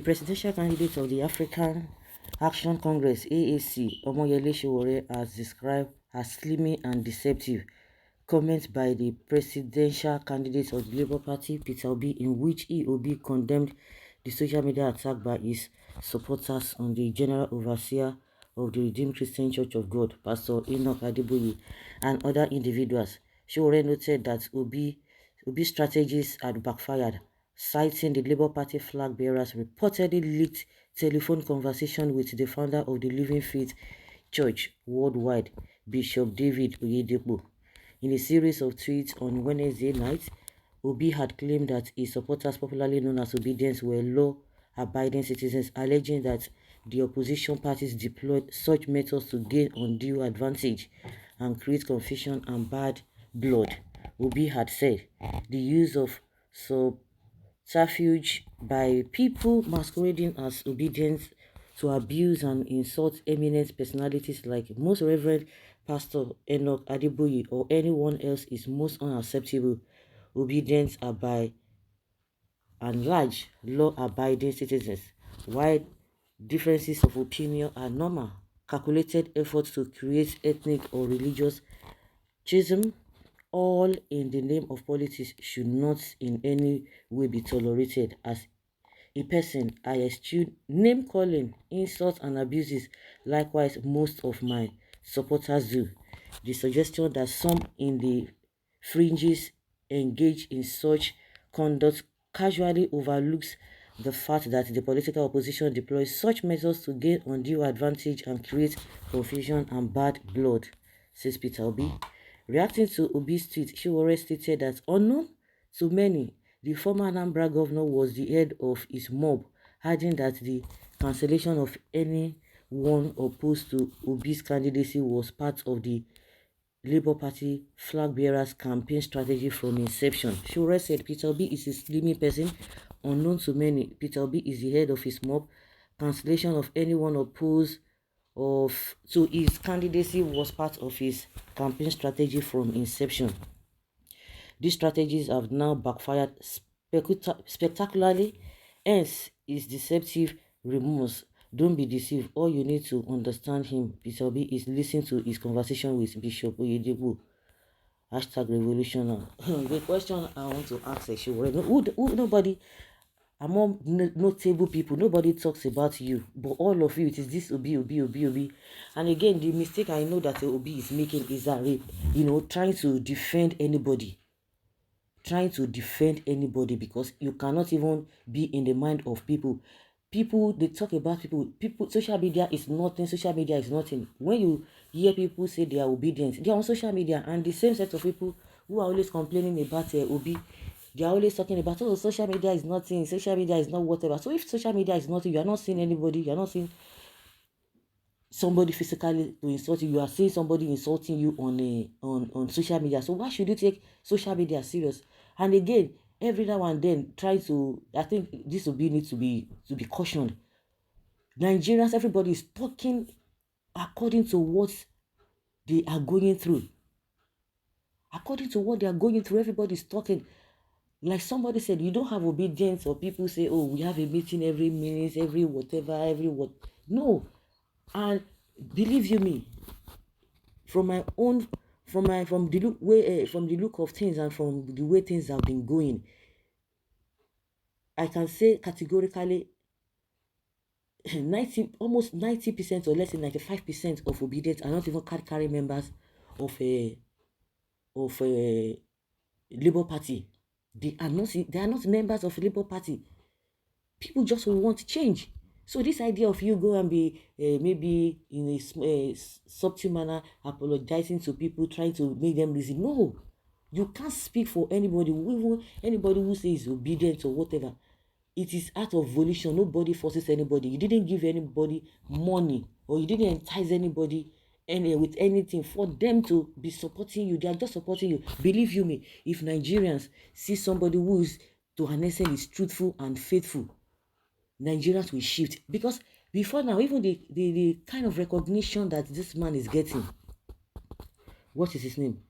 presidential candidate of the African Action Congress (AAC), Omoyele Sowore, has described as slimy and deceptive comments by the presidential candidate of the Labour Party, Peter Obi, in which Obi condemned the social media attack by his supporters on the General Overseer of the Redeemed Christian Church of God, Pastor Enoch Adeboye, and other individuals. Sowore noted that Obi's strategies had backfired, citing the Labour Party flag bearers reportedly leaked telephone conversation with the founder of the Living Faith Church worldwide, Bishop David Oyedepo. In a series of tweets on Wednesday night, Obi had claimed that his supporters, popularly known as Obedience, were law-abiding citizens, alleging that the opposition parties deployed such methods to gain undue advantage and create confusion and bad blood. Obi had said the use of subterfuge by people masquerading as Obedience to abuse and insult eminent personalities like Most Reverend Pastor Enoch Adeboye or anyone else is most unacceptable. Obedience are by and large law-abiding citizens, while differences of opinion are normal. Calculated efforts to create ethnic or religious schism, all in the name of politics, should not in any way be tolerated. As a person, I eschew name-calling, insults, and abuses. Likewise, most of my supporters do. The suggestion that some in the fringes engage in such conduct casually overlooks the fact that the political opposition deploys such methods to gain undue advantage and create confusion and bad blood, says Peter Obi. Reacting to Obi's tweet, Sowore stated that unknown to many, the former Anambra governor was the head of his mob, adding that the cancellation of anyone opposed to Obi's candidacy was part of the Labour Party flag bearers' campaign strategy from inception. Sowore said Peter Obi is a slimy person, unknown to many. Peter Obi is the head of his mob. Cancellation of anyone opposed to his candidacy was part of his campaign strategy from inception. These strategies have now backfired spectacularly, hence his deceptive remorse. Don't be deceived. All you need to understand him, Peter Obi, is listen to his conversation with Bishop Oyedepo. #revolution. The question I want to ask is, nobody, among notable people, nobody talks about you, but all of you, it is this Obi. And again, the mistake I know that Obi is making is that, trying to defend anybody. Because you cannot even be in the mind of people. People, they talk about people. Social media is nothing. When you hear people say they are obedient, they are on social media, and the same set of people who are always complaining about Obi, they are always talking about, oh, social media is nothing, social media is not whatever. So if social media is nothing, you are not seeing anybody, you are not seeing somebody physically to insult you, you are seeing somebody insulting you on social media. So why should you take social media serious? And again, every now and then, I think this will be need to be cautioned. Nigerians, everybody is talking according to what they are going through. Everybody is talking. Like somebody said, you don't have obedience, or people say, oh, we have a meeting every minute, every whatever, every what. No. And believe you me, from the look of things and from the way things have been going, I can say categorically almost 90% or less than 95% of obedience are not even carry members of a Labour Party. They are not members of Labour Party. People just want change. So this idea of you go and be maybe in a subtle manner apologizing to people, trying to make them listen. No, you can't speak for anybody who says obedient or whatever. It is out of volition. Nobody forces anybody. You didn't give anybody money, or you didn't entice anybody with anything for them to be supporting you. They are just supporting you. Believe you me, if Nigerians see somebody who is to an extent is truthful and faithful, Nigerians will shift. Because before now, even the kind of recognition that this man is getting, what is his name?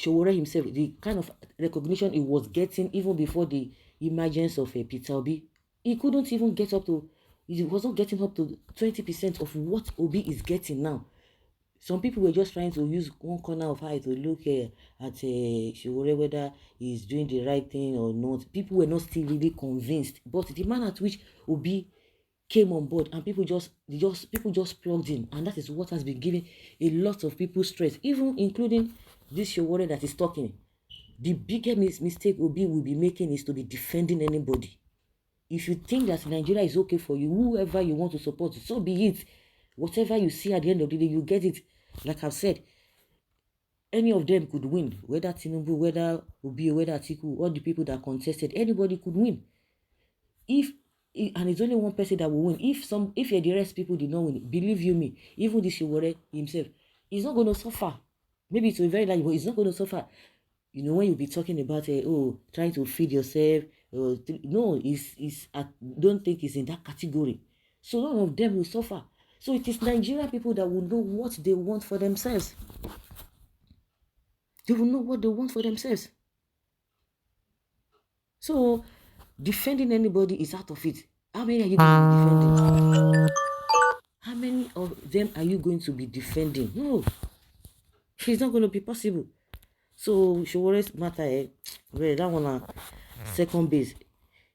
Sowore himself, the kind of recognition he was getting even before the emergence of Peter Obi, he couldn't even get up to, he was not getting up to 20% of what Obi is getting now. Some people were just trying to use one corner of eye to look at Sowore, whether he's doing the right thing or not. People were not still really convinced. But the manner at which Obi came on board and people just plugged in, and that is what has been giving a lot of people stress, even including this Sowore that is talking. The biggest mistake Obi will be making is to be defending anybody. If you think that Nigeria is okay for you, whoever you want to support, so be it. Whatever you see at the end of the day, you get it. Like I've said, any of them could win, whether Tinubu, whether Obi, whether Atiku, all the people that contested, anybody could win. And it's only one person that will win. If the rest people did not win, believe you me, even the Sowore himself, he's not going to suffer. Maybe it's a very large, but he's not going to suffer. You know, when you be talking about trying to feed yourself, no, don't think it's in that category. So none of them will suffer. So it is Nigerian people that will know what they want for themselves. They will know what they want for themselves. So defending anybody is out of it. How many are you going to be defending? How many of them are you going to be defending? No, it's not going to be possible. So Sowore's matter, that one second base.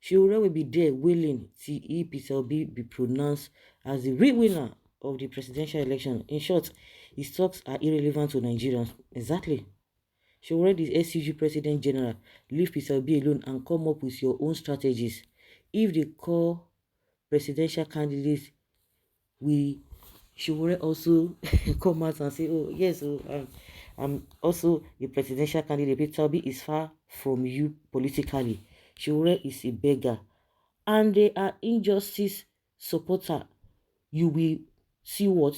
Sowore will be there willing till Peter Obi be pronounced as the real winner of the presidential election. In short, his talks are irrelevant to Nigerians. Exactly. Sowore, the SUG President General, leave Peter Obi alone and come up with your own strategies. If they call presidential candidates, Sowore also come out and say, oh, yes, I'm also the presidential candidate. Peter Obi is far from you politically. Sowore is a beggar. And they are injustice supporter. You will see what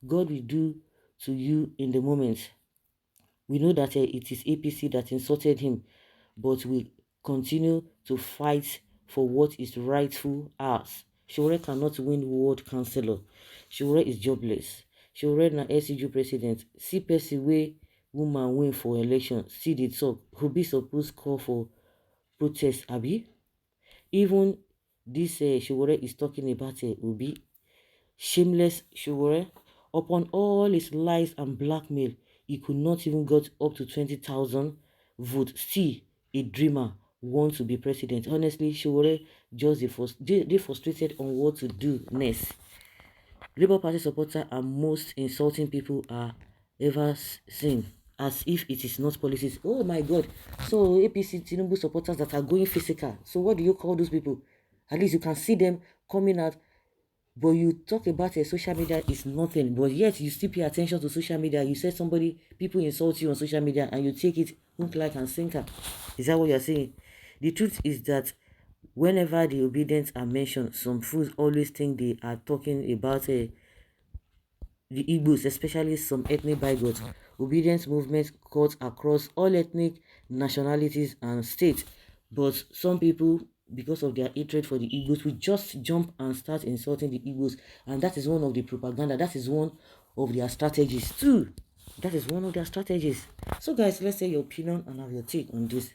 God will do to you in the moment. We know that it is APC that insulted him, but we continue to fight for what is rightful ours. Sowore cannot win world councillor. Sowore is jobless. Sowore na SCG president. See person wey woman win for election. See the talk. Who be supposed call for protest, abi? Even this Sowore is talking about Obi. Shameless Sowore. Upon all his lies and blackmail, he could not even get up to 20,000 votes. Still, a dreamer wants to be president. Honestly, Sowore just they frustrated on what to do next. Labour Party supporters are most insulting people are ever seen, as if it is not policies. Oh my God. So APC Tinubu supporters that are going physical. So what do you call those people? At least you can see them coming out. But you talk about social media is nothing, but yet you still pay attention to social media. You said people insult you on social media and you take it hook, like, and sinker. Is that what you're saying? The truth is that whenever the obedience are mentioned, some fools always think they are talking about the Igbos, especially some ethnic bigots. Obedience movements cut across all ethnic nationalities and states, but some people, because of their hatred for the Igbos, will just jump and start insulting the Igbos, and that is one of the propaganda. That is one of their strategies too. That is one of their strategies. So guys, let's say your opinion and have your take on this.